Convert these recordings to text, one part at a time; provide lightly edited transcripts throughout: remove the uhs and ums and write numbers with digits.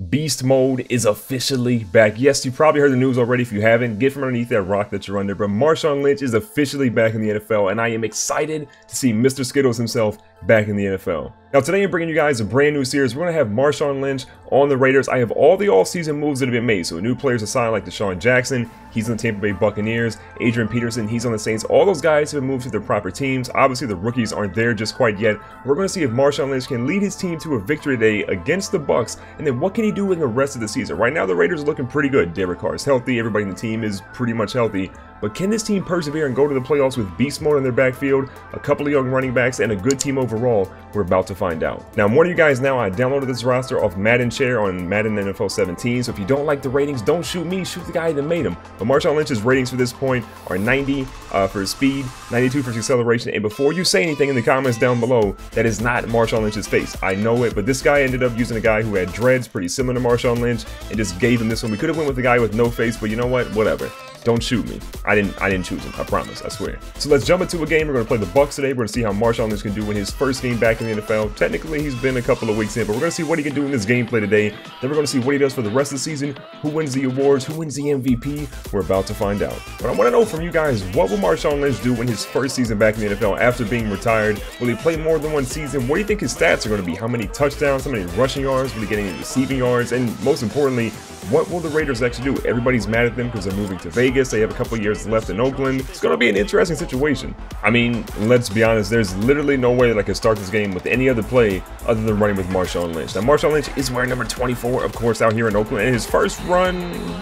Beast mode is officially back. Yes, you probably heard the news already. If you haven't, get from underneath that rock that you're under. But Marshawn Lynch is officially back in the NFL, and I am excited to see Mr. Skittles himself back in the NFL. Now today I'm bringing you guys a brand new series. We're going to have Marshawn Lynch on the Raiders. I have all the all-season moves that have been made. So new players assigned like Deshaun Jackson, he's on the Tampa Bay Buccaneers. Adrian Peterson, he's on the Saints. All those guys have been moved to their proper teams. Obviously the rookies aren't there just quite yet. We're going to see if Marshawn Lynch can lead his team to a victory today against the Bucs, and then what can he do in the rest of the season. Right now the Raiders are looking pretty good. Derek Carr is healthy, everybody in the team is pretty much healthy. But can this team persevere and go to the playoffs with beast mode in their backfield, a couple of young running backs, and a good team overall? We're about to find out. Now, I'm warning you guys now, I downloaded this roster off Madden Chair on Madden NFL 17, so if you don't like the ratings, don't shoot me, shoot the guy that made them. But Marshawn Lynch's ratings for this point are 90 for his speed, 92 for his acceleration, and before you say anything in the comments down below, that is not Marshawn Lynch's face. I know it, but this guy ended up using a guy who had dreads, pretty similar to Marshawn Lynch, and just gave him this one. We could have went with the guy with no face, but you know what? Whatever. Don't shoot me. I didn't choose him. I promise. I swear. So let's jump into a game. We're going to play the Bucs today. We're going to see how Marshawn Lynch can do in his first game back in the NFL. Technically, he's been a couple of weeks in, but we're going to see what he can do in this gameplay today. Then we're going to see what he does for the rest of the season, who wins the awards, who wins the MVP. We're about to find out. But I want to know from you guys, what will Marshawn Lynch do in his first season back in the NFL after being retired? Will he play more than one season? What do you think his stats are going to be? How many touchdowns? How many rushing yards? Will he get any receiving yards? And most importantly, what will the Raiders actually do? Everybody's mad at them because they're moving to Vegas. They have a couple of years left in Oakland. It's going to be an interesting situation. I mean, let's be honest, there's literally no way that I could start this game with any other play other than running with Marshawn Lynch. Now, Marshawn Lynch is wearing number 24, of course, out here in Oakland, and his first run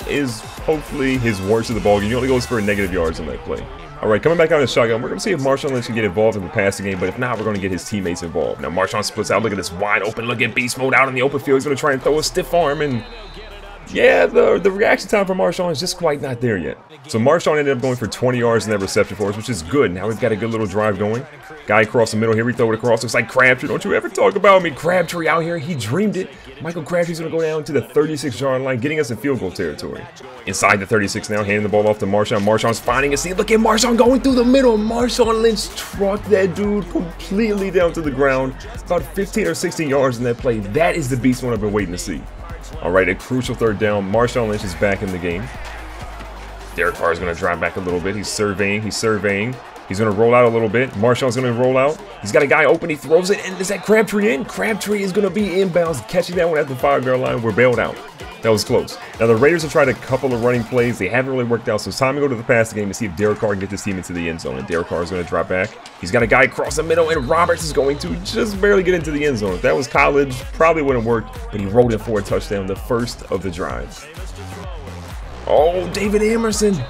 is hopefully his worst of the ball game. He only goes for negative yards on that play. All right, coming back out of the shotgun, we're going to see if Marshawn Lynch can get involved in the passing game, but if not, we're going to get his teammates involved. Now, Marshawn splits out. Look at this wide open look at beast mode out in the open field. He's going to try and throw a stiff arm, and yeah, the reaction time for Marshawn is just quite not there yet. So Marshawn ended up going for 20 yards in that reception for us, which is good. Now we've got a good little drive going. Guy across the middle here, we throw it across. Looks like Crabtree. Don't you ever talk about me. Crabtree out here, he dreamed it. Michael Crabtree's going to go down to the 36-yard line, getting us in field goal territory. Inside the 36 now, handing the ball off to Marshawn. Marshawn's finding a seam. Look at Marshawn going through the middle. Marshawn Lynch trucked that dude completely down to the ground. About 15 or 16 yards in that play. That is the beast one I've been waiting to see. All right, a crucial third down. Marshawn Lynch is back in the game. Derek Carr is going to drive back a little bit. He's surveying. He's surveying. He's going to roll out a little bit. Marshawn's going to roll out. He's got a guy open. He throws it. And is that Crabtree in? Crabtree is going to be inbounds. Catching that one at the 5-yard line. We're bailed out. That was close. Now, the Raiders have tried a couple of running plays. They haven't really worked out, so it's time to go to the passing game to see if Derek Carr can get this team into the end zone. And Derek Carr is going to drop back. He's got a guy across the middle, and Roberts is going to just barely get into the end zone. If that was college, probably wouldn't work, but he rolled in for a touchdown, the first of the drive. Oh, David Emerson.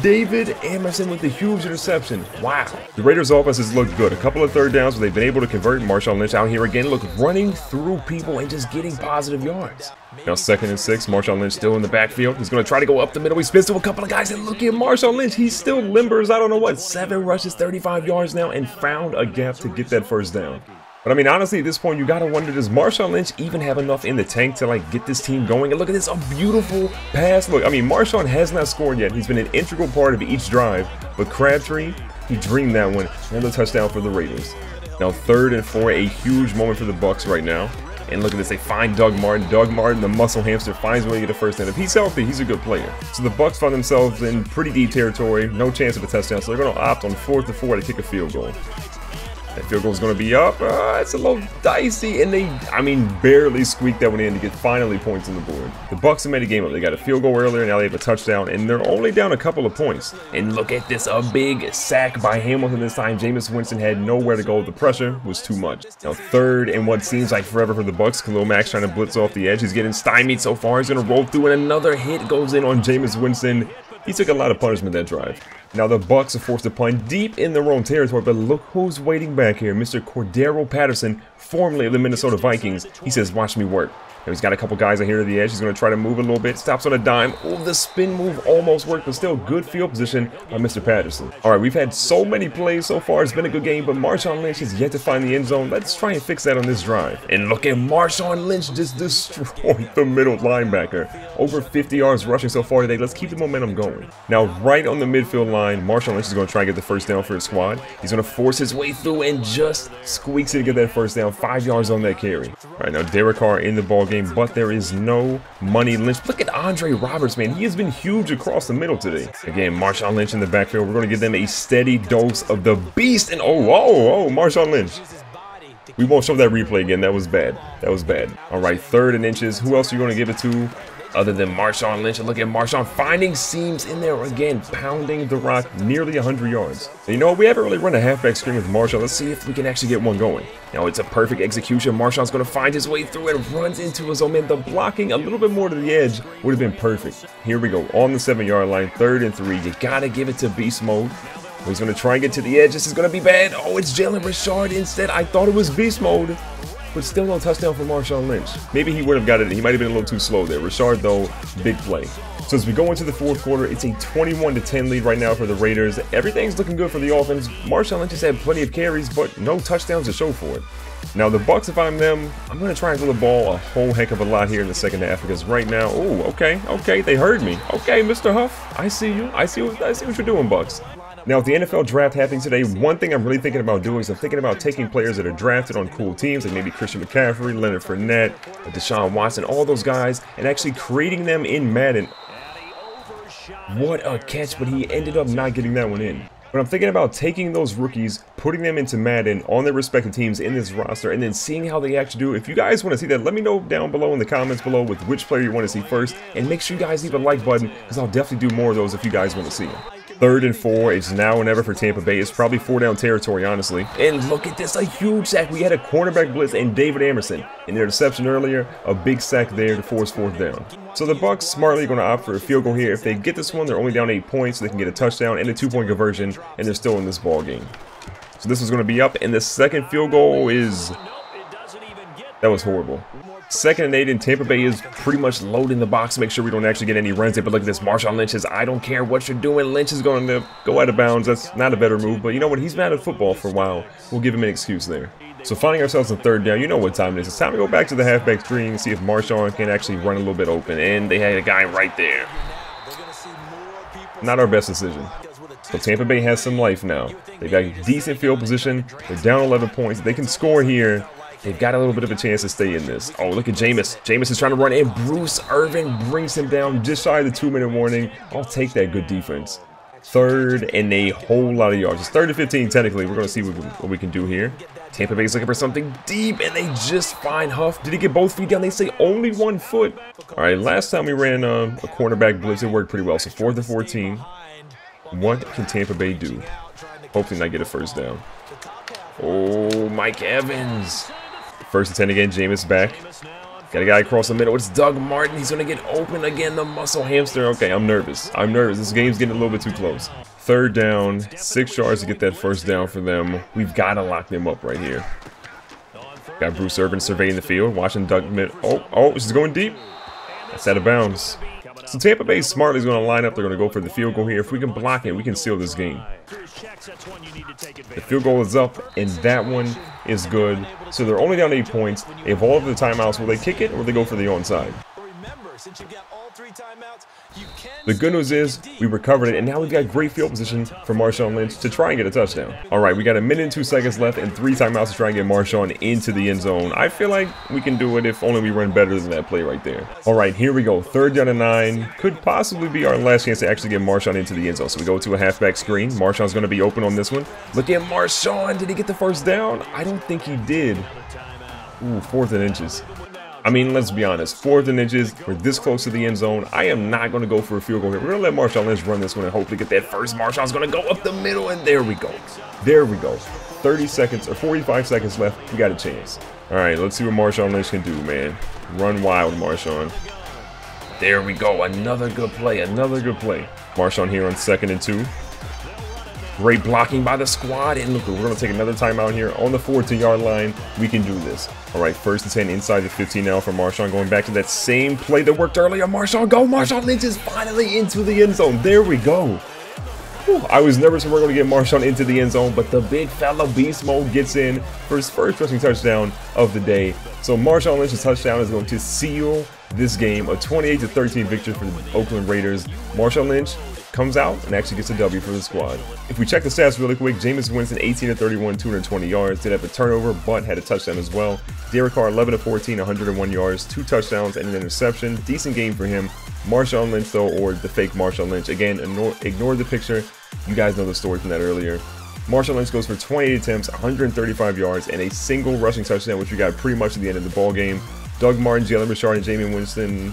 David Emerson with the huge interception. Wow. The Raiders' offense has looked good. A couple of third downs where they've been able to convert. Marshawn Lynch out here again. Look, running through people and just getting positive yards. Now 2nd and 6. Marshawn Lynch still in the backfield. He's going to try to go up the middle. He spins to a couple of guys. And look at Marshawn Lynch. He still limbers. I don't know what. 7 rushes, 35 yards now, and found a gap to get that first down. But I mean, honestly, at this point, you got to wonder, does Marshawn Lynch even have enough in the tank to, like, get this team going? And look at this, a beautiful pass. Look, I mean, Marshawn has not scored yet. He's been an integral part of each drive. But Crabtree, he dreamed that one. Another touchdown for the Raiders. Now, 3rd and 4, a huge moment for the Bucs right now. And look at this, they find Doug Martin. Doug Martin, the muscle hamster, finds a way to get a first down. If he's healthy, he's a good player. So the Bucs find themselves in pretty deep territory. No chance of a touchdown. So they're going to opt on 4th and 4 to kick a field goal. That field goal is going to be up. It's a little dicey, and they, I mean, barely squeaked that one in to get finally points on the board. The Bucs have made a game up. They got a field goal earlier, now they have a touchdown, and they're only down a couple of points. And look at this, a big sack by Hamilton this time. Jameis Winston had nowhere to go. The pressure was too much. Now 3rd and what seems like forever for the Bucs. Khalil Mack's trying to blitz off the edge. He's getting stymied so far. He's going to roll through, and another hit goes in on Jameis Winston. He took a lot of punishment that drive. Now the Bucs are forced to punt deep in their own territory, but look who's waiting back here. Mr. Cordero Patterson, formerly of the Minnesota Vikings. He says, watch me work. Now he's got a couple guys out here to the edge. He's going to try to move a little bit. Stops on a dime. Oh, the spin move almost worked, but still good field position by Mr. Patterson. All right, we've had so many plays so far. It's been a good game, but Marshawn Lynch has yet to find the end zone. Let's try and fix that on this drive. And look at Marshawn Lynch just destroyed the middle linebacker. Over 50 yards rushing so far today. Let's keep the momentum going. Now, right on the midfield line, Marshawn Lynch is going to try and get the first down for his squad. He's going to force his way through and just squeaks it to get that first down. 5 yards on that carry. All right, now Derek Carr in the ball game. game, but there is no money. Lynch, look at Andre Roberts, man. He has been huge across the middle today. Again, Marshawn Lynch in the backfield. We're going to give them a steady dose of the beast. And oh, Marshawn Lynch. We won't show that replay again. That was bad. That was bad. All right, 3rd and inches. Who else are you going to give it to other than Marshawn Lynch? And look at Marshawn finding seams in there again, pounding the rock nearly 100 yards. And you know what? We haven't really run a halfback screen with Marshawn. Let's see if we can actually get one going. Now, it's a perfect execution. Marshawn's going to find his way through and runs into his own man. The blocking a little bit more to the edge would have been perfect. Here we go. On the 7-yard line, 3rd and 3. You got to give it to beast mode. He's going to try and get to the edge. This is going to be bad. Oh, it's Jalen Richard instead. I thought it was beast mode, but still no touchdown for Marshawn Lynch. Maybe he would have got it. He might have been a little too slow there. Richard, though, big play. So as we go into the 4th quarter, it's a 21-10 lead right now for the Raiders. Everything's looking good for the offense. Marshawn Lynch has had plenty of carries, but no touchdowns to show for it. Now, the Bucs, if I'm them, I'm going to try and throw the ball a whole heck of a lot here in the 2nd half, because right now, oh, okay, they heard me. Okay, Mr. Huff, I see you. I see what you're doing, Bucs. Now, with the NFL draft happening today, one thing I'm really thinking about doing is I'm thinking about taking players that are drafted on cool teams, like maybe Christian McCaffrey, Leonard Fournette, Deshaun Watson, all those guys, and actually creating them in Madden. What a catch, but he ended up not getting that one in. But I'm thinking about taking those rookies, putting them into Madden on their respective teams in this roster, and then seeing how they actually do. If you guys want to see that, let me know down below in the comments below with which player you want to see first, and make sure you guys leave a like button, because I'll definitely do more of those if you guys want to see them. 3rd and 4, it's now or never for Tampa Bay. It's probably 4-down territory, honestly. And look at this, a huge sack. We had a cornerback blitz and David Amerson. In their interception earlier, a big sack there to force 4th down. So the Bucs smartly going to opt for a field goal here. If they get this one, they're only down 8 points, so they can get a touchdown and a 2-point conversion, and they're still in this ball game. So this is going to be up, and the 2nd field goal is... That was horrible. 2nd and 8, and Tampa Bay is pretty much loading the box to make sure we don't actually get any runs there. But look at this, Marshawn Lynch is, I don't care what you're doing. Lynch is going to go out of bounds. That's not a better move, but you know what? He's been at football for a while. We'll give him an excuse there. So finding ourselves on 3rd down, you know what time it is. It's time to go back to the halfback screen and see if Marshawn can actually run a little bit open. And they had a guy right there. Not our best decision. So Tampa Bay has some life now. They've got a decent field position. They're down 11 points. They can score here. They've got a little bit of a chance to stay in this. Oh, look at Jameis. Jameis is trying to run in. Bruce Irvin brings him down just shy of the 2-minute warning. I'll take that good defense. 3rd and a whole lot of yards. It's 3rd and 15 technically. We're going to see what we can do here. Tampa Bay's looking for something deep, and they just find Huff. Did he get both feet down? They say only 1 foot. All right, last time we ran a cornerback blitz, it worked pretty well. So 4th and 14. What can Tampa Bay do? Hopefully not get a 1st down. Oh, Mike Evans. 1st and 10 again, Jameis back. Got a guy across the middle. It's Doug Martin. He's going to get open again, the muscle hamster. Okay, I'm nervous. This game's getting a little bit too close. 3rd down, 6 yards to get that 1st down for them. We've got to lock them up right here. Got Bruce Irvin surveying the field, watching Doug mid. Oh, this is going deep. That's out of bounds. So Tampa Bay smartly is going to line up. They're going to go for the field goal here. If we can block it, we can seal this game. The field goal is up, and that one is good. So they're only down 8 points. They have all of the timeouts. Will they kick it, or will they go for the onside? The good news is we recovered it, and now we've got great field position for Marshawn Lynch to try and get a touchdown. All right, we got a minute and 2 seconds left and 3 timeouts to try and get Marshawn into the end zone. I feel like we can do it if only we run better than that play right there. All right, here we go. 3rd down and 9. Could possibly be our last chance to actually get Marshawn into the end zone. So we go to a halfback screen. Marshawn's going to be open on this one. Look at Marshawn. Did he get the 1st down? I don't think he did. Ooh, 4th and inches. I mean, let's be honest, 4th and inches, we're this close to the end zone. I am not going to go for a field goal here. We're going to let Marshawn Lynch run this one and hopefully get that 1st. Marshawn's going to go up the middle, and there we go. There we go. 30 seconds or 45 seconds left. We got a chance. All right, let's see what Marshawn Lynch can do, man. Run wild, Marshawn. There we go. Another good play. Another good play. Marshawn here on 2nd and 2. Great blocking by the squad. And look, we're going to take another timeout here on the 14-yard line. We can do this. All right, 1st and 10 inside the 15 now for Marshawn. Going back to that same play that worked earlier. Marshawn, go. Marshawn Lynch is finally into the end zone. There we go. Whew, I was nervous we were going to get Marshawn into the end zone, but the big fella beast mode gets in for his 1st rushing touchdown of the day. So Marshawn Lynch's touchdown is going to seal this game. A 28-13 victory for the Oakland Raiders. Marshawn Lynch comes out and actually gets a W for the squad. If we check the stats really quick, Jameis Winston 18-31, 220 yards, did have a turnover, but had a touchdown as well. Derek Carr, 11 of 14, 101 yards, 2 touchdowns, and an interception. Decent game for him. Marshawn Lynch, though, or the fake Marshawn Lynch. Again, ignore the picture. You guys know the story from that earlier. Marshawn Lynch goes for 28 attempts, 135 yards, and a single rushing touchdown, which we got pretty much at the end of the ball game. Doug Martin, Jalen Richard, and Jameis Winston,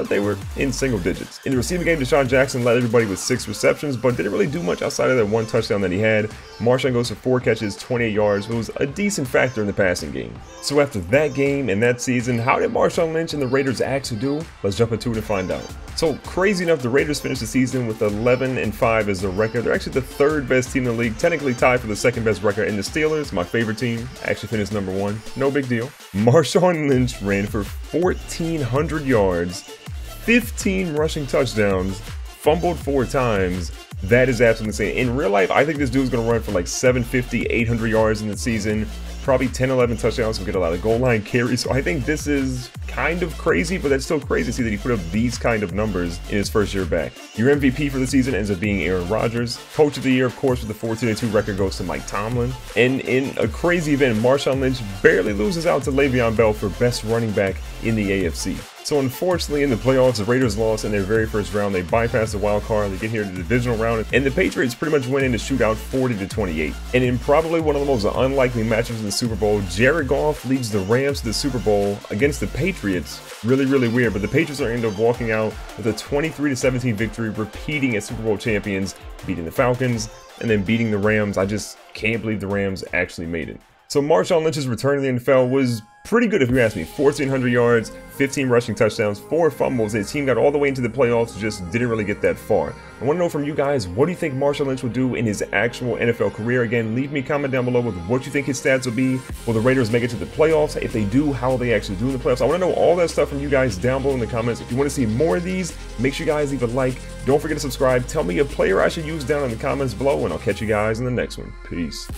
they were in single digits. In the receiving game, Deshaun Jackson led everybody with 6 receptions, but didn't really do much outside of that 1 touchdown that he had. Marshawn goes for 4 catches, 28 yards, who was a decent factor in the passing game. So after that game and that season, how did Marshawn Lynch and the Raiders actually do? Let's jump into it and find out. So crazy enough, the Raiders finished the season with 11-5 as their record. They're actually the 3rd best team in the league, technically tied for the 2nd best record. And the Steelers, my favorite team, actually finished number 1. No big deal. Marshawn Lynch ran for 1,400 yards, 15 rushing touchdowns, fumbled 4 times. That is absolutely insane. In real life, I think this dude's going to run for like 750, 800 yards in the season. Probably 10, 11 touchdowns. We'll get a lot of goal line carries. So I think this is kind of crazy, but that's still crazy to see that he put up these kind of numbers in his first year back. Your MVP for the season ends up being Aaron Rodgers. Coach of the year, of course, with the 14-2 record goes to Mike Tomlin. And in a crazy event, Marshawn Lynch barely loses out to Le'Veon Bell for best running back in the AFC. So unfortunately, in the playoffs, the Raiders lost in their very first round. They bypassed the wild card. They get here to the divisional round, and the Patriots pretty much went in the shootout 40-28. And in probably one of the most unlikely matchups in the Super Bowl, Jared Goff leads the Rams to the Super Bowl against the Patriots. Really, really weird, but the Patriots are end up walking out with a 23-17 victory, repeating as Super Bowl champions, beating the Falcons, and then beating the Rams. I just can't believe the Rams actually made it. So Marshawn Lynch's return to the NFL was pretty good if you ask me. 1,400 yards, 15 rushing touchdowns, 4 fumbles. His team got all the way into the playoffs, just didn't really get that far. I want to know from you guys, what do you think Marshawn Lynch will do in his actual NFL career? Again, leave me a comment down below with what you think his stats will be. Will the Raiders make it to the playoffs? If they do, how will they actually do in the playoffs? I want to know all that stuff from you guys down below in the comments. If you want to see more of these, make sure you guys leave a like. Don't forget to subscribe. Tell me a player I should use down in the comments below, and I'll catch you guys in the next one. Peace.